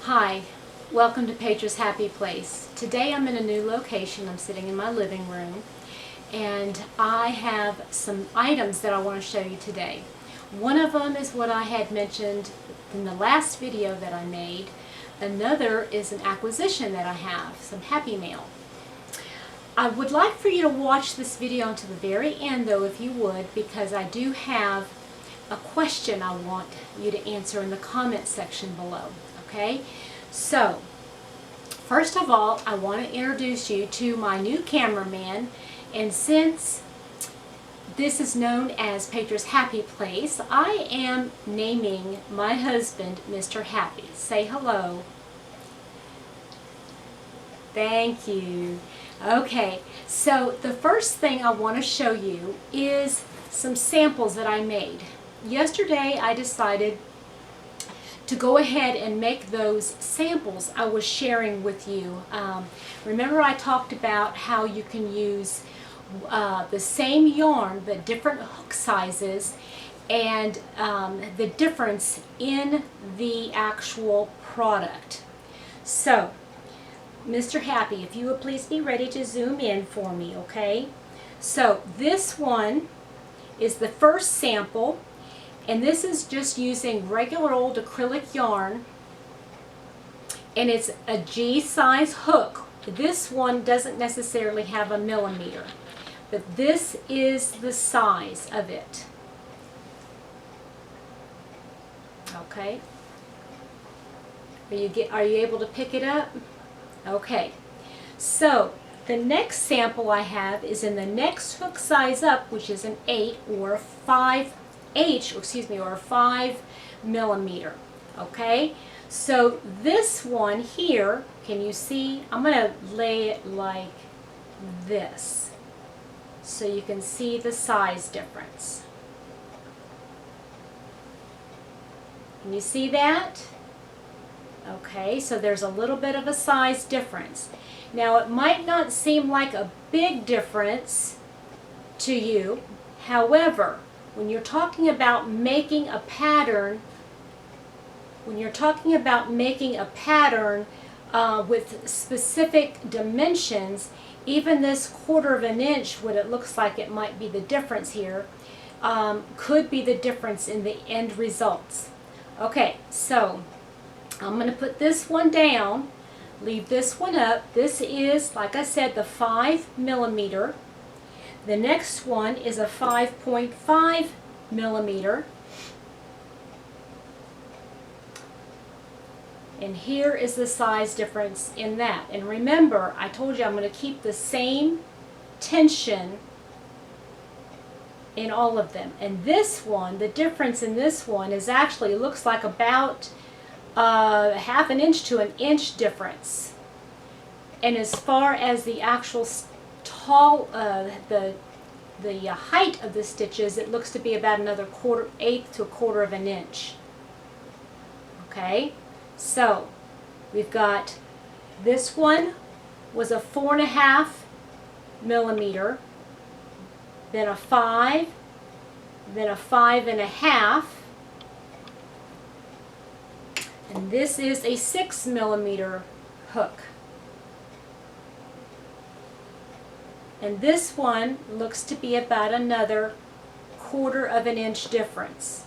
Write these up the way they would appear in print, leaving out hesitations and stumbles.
Hi, welcome to Petra's Happy Place. Today I'm in a new location. I'm sitting in my living room and I have some items that I want to show you today. One of them is what I had mentioned in the last video that I made. Another is an acquisition that I have, some Happy Mail. I would like for you to watch this video until the very end though, if you would, because I do have a question I want you to answer in the comment section below. Okay, so first of all, I want to introduce you to my new cameraman, and since this is known as Petra's Happy Place, I am naming my husband Mr. Happy. Say hello. Thank you. Okay, so the first thing I want to show you is some samples that I made. Yesterday I decided to go ahead and make those samples I was sharing with you. Remember I talked about how you can use the same yarn but different hook sizes and the difference in the actual product. So, Mr. Happy, if you would please be ready to zoom in for me, okay? So this one is the first sample. And this is just using regular old acrylic yarn, and it's a G size hook. This one doesn't necessarily have a millimeter, but this is the size of it. Okay. Are you able to pick it up? Okay. So the next sample I have is in the next hook size up, which is an 8 or 5 or 5 millimeter. Okay, so this one here, can you see? I'm going to lay it like this so you can see the size difference. Can you see that? Okay, so there's a little bit of a size difference. Now it might not seem like a big difference to you, however, when you're talking about making a pattern, with specific dimensions, even this 1/4 of an inch, what it looks like it might be the difference here, could be the difference in the end results. Okay, so I'm going to put this one down, leave this one up. This is, like I said, the 5 millimeter. The next one is a 5.5 millimeter. And here is the size difference in that. And remember, I told you I'm going to keep the same tension in all of them. And this one, the difference in this one is actually, it looks like about 1/2 an inch to an inch difference. And as far as the actual the height of the stitches, it looks to be about another 1/8 to 1/4 of an inch. Okay, so we've got this one was a 4.5 millimeter, then a 5, then a 5.5, and this is a 6 millimeter hook. And this one looks to be about another 1/4 of an inch difference.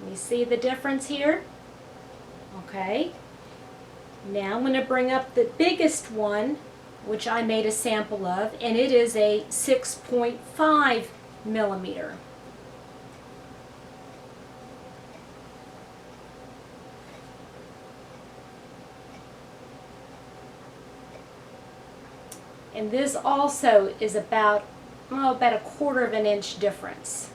You see the difference here? Okay. Now I'm going to bring up the biggest one, which I made a sample of, and it is a 6.5 millimeter. And this also is about a 1/4 of an inch difference.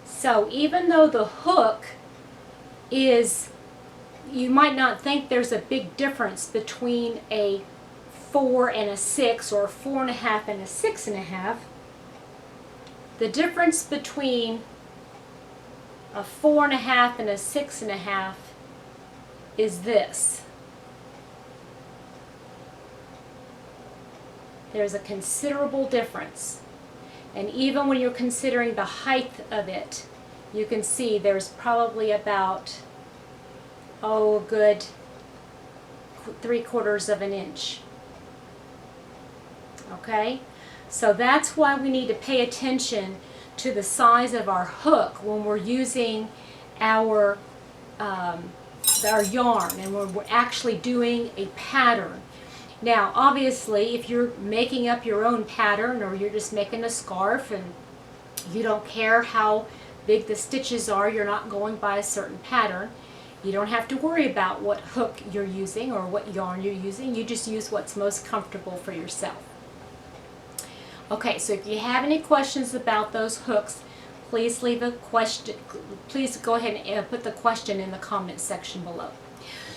So even though the hook is, you might not think there's a big difference between a 4 and a 6 or a 4.5 and a 6.5, the difference between a 4.5 and a 6.5 is this. There's a considerable difference. And even when you're considering the height of it, you can see there's probably about, oh, a good 3/4 of an inch. Okay, so that's why we need to pay attention to the size of our hook when we're using our yarn and when we're actually doing a pattern. Now, obviously, if you're making up your own pattern or you're just making a scarf and you don't care how big the stitches are, you're not going by a certain pattern, you don't have to worry about what hook you're using or what yarn you're using. You just use what's most comfortable for yourself. Okay, so if you have any questions about those hooks, please leave a question. Please go ahead and put the question in the comment section below.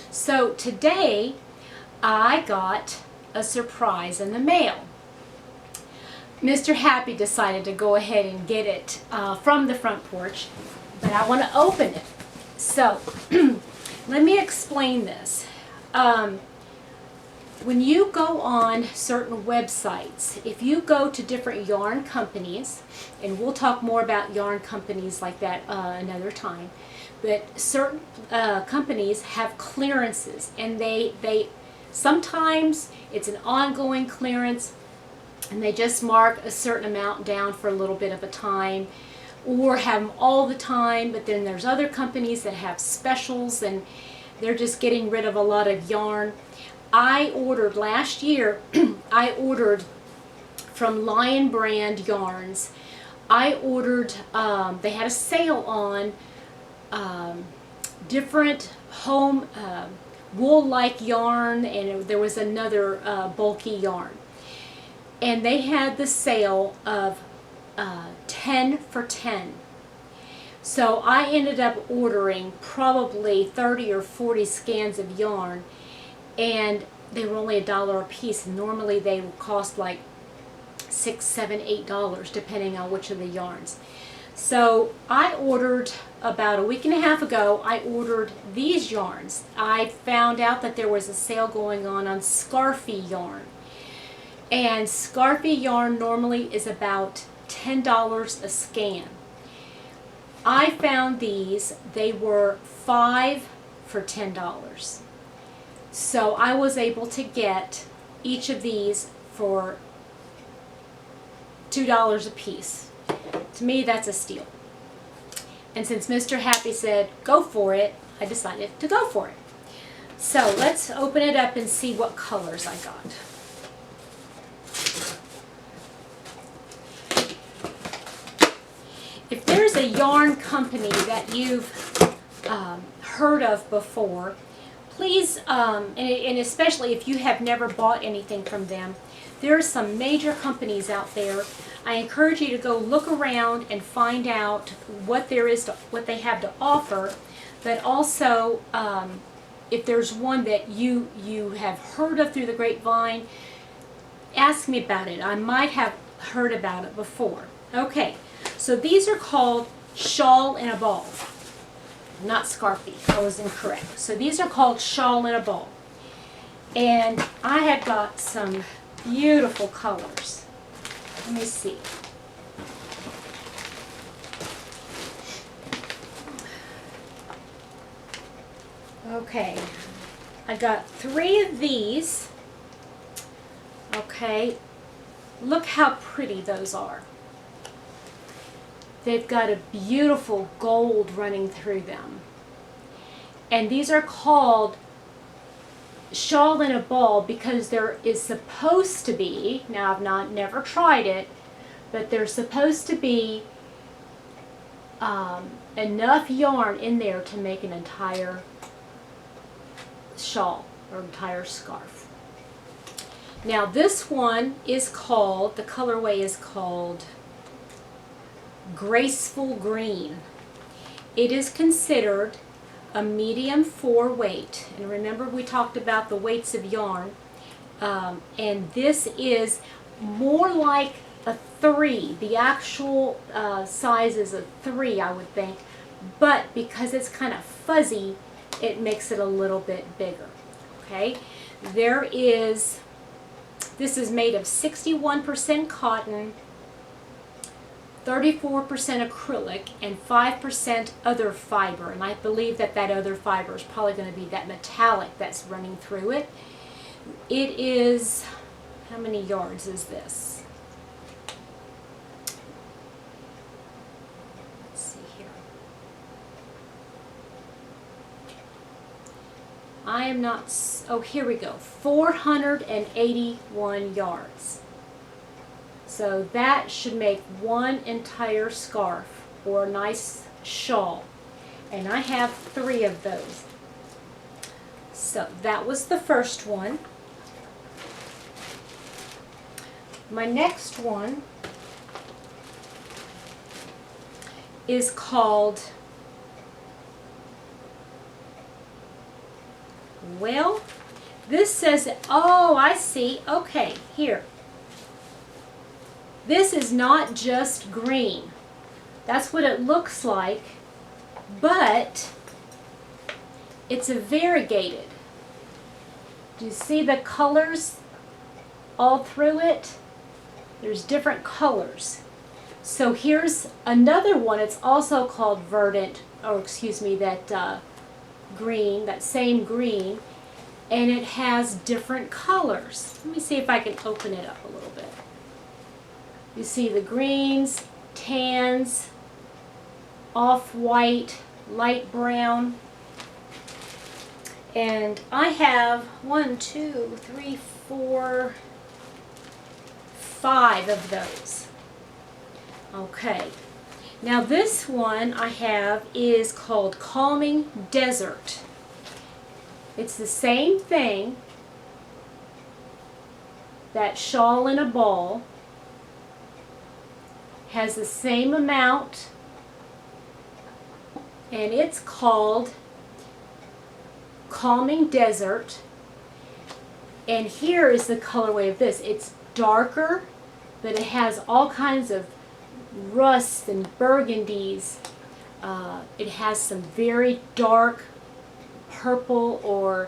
So today I got a surprise in the mail. Mr. Happy decided to go ahead and get it from the front porch, but I want to open it. So let me explain this. When you go on certain websites, if you go to different yarn companies, and we'll talk more about yarn companies like that another time, but certain companies have clearances, and they sometimes it's an ongoing clearance, and they just mark a certain amount down for a little bit of a time, or have them all the time. But then there's other companies that have specials, and they're just getting rid of a lot of yarn. I ordered last year, I ordered from LionBrand Yarns. I ordered, they had a sale on different home wool-like yarn, and there was another bulky yarn. And they had the sale of 10 for 10. So I ended up ordering probably 30 or 40 scans of yarn, and they were only $1 a piece. Normally they would cost like $6, $7, $8 depending on which of the yarns. So I ordered about a week and a half ago. I ordered these yarns. I found out that there was a sale going on Scarfy yarn, and Scarfy yarn normally is about $10 a scan. I found these, they were 5 for $10. So I was able to get each of these for $2 a piece. To me, that's a steal. And since Mr. Happy said go for it, I decided to go for it. So let's open it up and see what colors I got. If there's a yarn company that you've heard of before, please, and especially if you have never bought anything from them, there are some major companies out there. I encourage you to go look around and find out what there is, what they have to offer. But also, if there's one that you have heard of through the grapevine, ask me about it. I might have heard about it before. Okay, so these are called Shawl in a Ball. Not Scarfy, I was incorrect. So these are called Shawl in a Ball. And I have got some beautiful colors. Let me see. Okay, I got 3 of these. Okay, look how pretty those are. They've got a beautiful gold running through them. And these are called Shawl in a Ball because there is supposed to be, now I've never tried it, but there's supposed to be enough yarn in there to make an entire shawl or entire scarf. Now this one is called, the colorway is called Graceful Green. It is considered a medium 4 weight, and remember we talked about the weights of yarn, and this is more like a 3. The actual size is a 3, I would think, but because it's kind of fuzzy, it makes it a little bit bigger. Okay, this is made of 61% cotton, 34% acrylic, and 5% other fiber. And I believe that that other fiber is probably going to be that metallic that's running through it. It is, how many yards is this? Let's see here. I am not, oh, here we go, 481 yards. So that should make one entire scarf or a nice shawl. And I have 3 of those. So that was the first one. My next one is called, well, this says, oh, I see. Okay, here. This is not just green. That's what it looks like, but it's a variegated. Do you see the colors all through it? There's different colors. So here's another one. It's also called verdant, or excuse me, that green, that same green, and it has different colors. Let me see if I can open it up a little bit. You see the greens, tans, off-white, light brown. And I have 1, 2, 3, 4, 5 of those. Okay. Now this one I have is called Calming Desert. It's the same thing, that shawl in a ball. Has the same amount, and it's called Calming Desert. And here is the colorway of this. It's darker, but it has all kinds of rusts and burgundies. It has some very dark purple or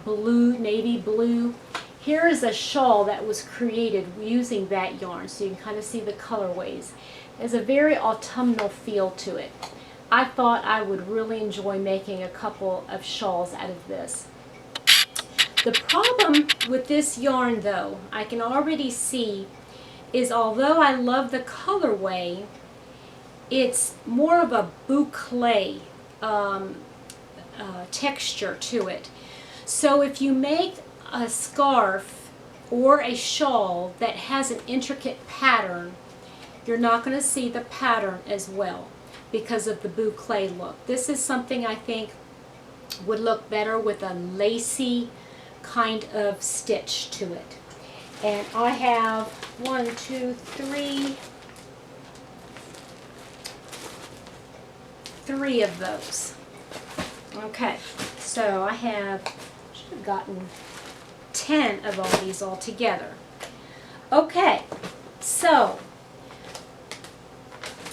blue, navy blue. Here is a shawl that was created using that yarn, so you can kind of see the colorways. There's a very autumnal feel to it. I thought I would really enjoy making a couple of shawls out of this. The problem with this yarn, though, I can already see, is although I love the colorway, it's more of a boucle texture to it. So if you make a scarf or a shawl that has an intricate pattern, you're not going to see the pattern as well because of the boucle look. This is something I think would look better with a lacy kind of stitch to it. And I have 1, 2, 3 of those. Okay, so I should have gotten 10 of all these all together. Okay, so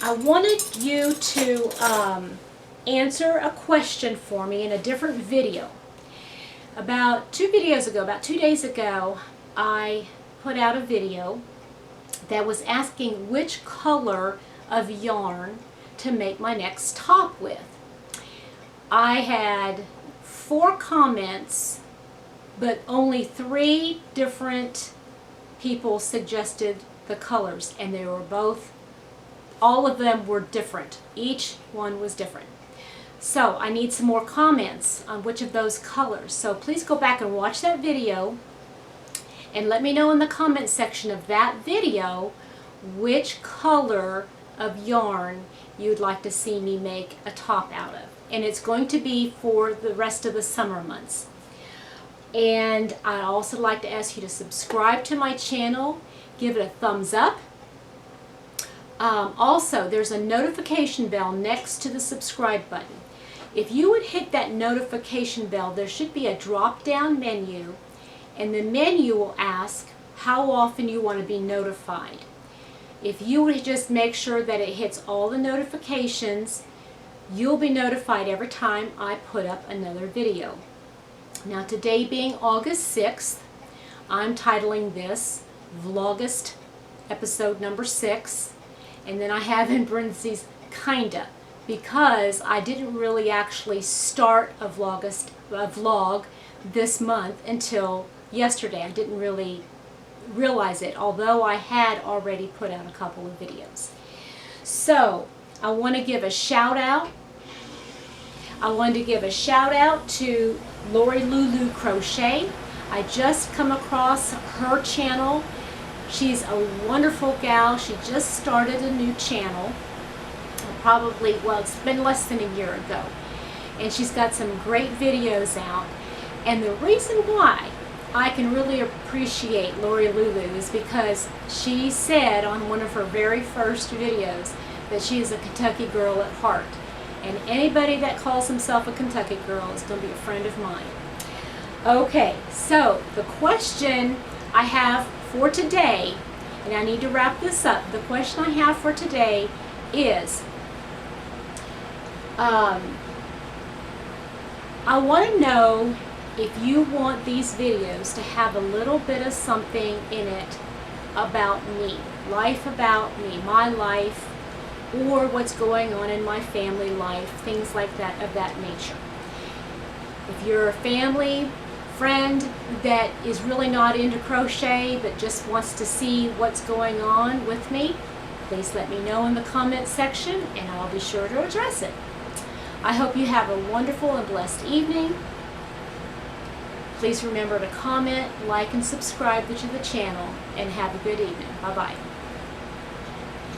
I wanted you to answer a question for me in a different video. About 2 days ago, I put out a video that was asking which color of yarn to make my next top with. I had 4 comments, but only 3 different people suggested the colors, and they were all of them were different. Each one was different. So I need some more comments on which of those colors. So please go back and watch that video and let me know in the comment section of that video which color of yarn you'd like to see me make a top out of. And it's going to be for the rest of the summer months. And I'd also like to ask you to subscribe to my channel, give it a thumbs up. Also, there's a notification bell next to the subscribe button. If you would hit that notification bell, there should be a drop-down menu, and the menu will ask how often you want to be notified. If you would just make sure that it hits all the notifications, you'll be notified every time I put up another video. Now, today being August 6th, I'm titling this Vlogust episode number 6. And then I have in parentheses, kinda, because I didn't really actually start a vlog this month until yesterday. I didn't really realize it, although I had already put out a couple of videos. So I want to give a shout out. I wanted to give a shout out to Lori Lulu Crochet. I just come across her channel. She's a wonderful gal. She just started a new channel. Probably, well, it's been less than a year ago. And she's got some great videos out. And the reason why I can really appreciate Lori Lulu is because she said on one of her very first videos that she is a Kentucky girl at heart. And anybody that calls himself a Kentucky girl is going to be a friend of mine. Okay, so the question I have for today, and I need to wrap this up, the question I have for today is, I want to know if you want these videos to have a little bit of something in it about me, life about me, my life, or what's going on in my family life, things like that, of that nature. If you're a family friend that is really not into crochet but just wants to see what's going on with me, please let me know in the comment section and I'll be sure to address it. I hope you have a wonderful and blessed evening. Please remember to comment, like, and subscribe to the channel, and have a good evening. Bye-bye.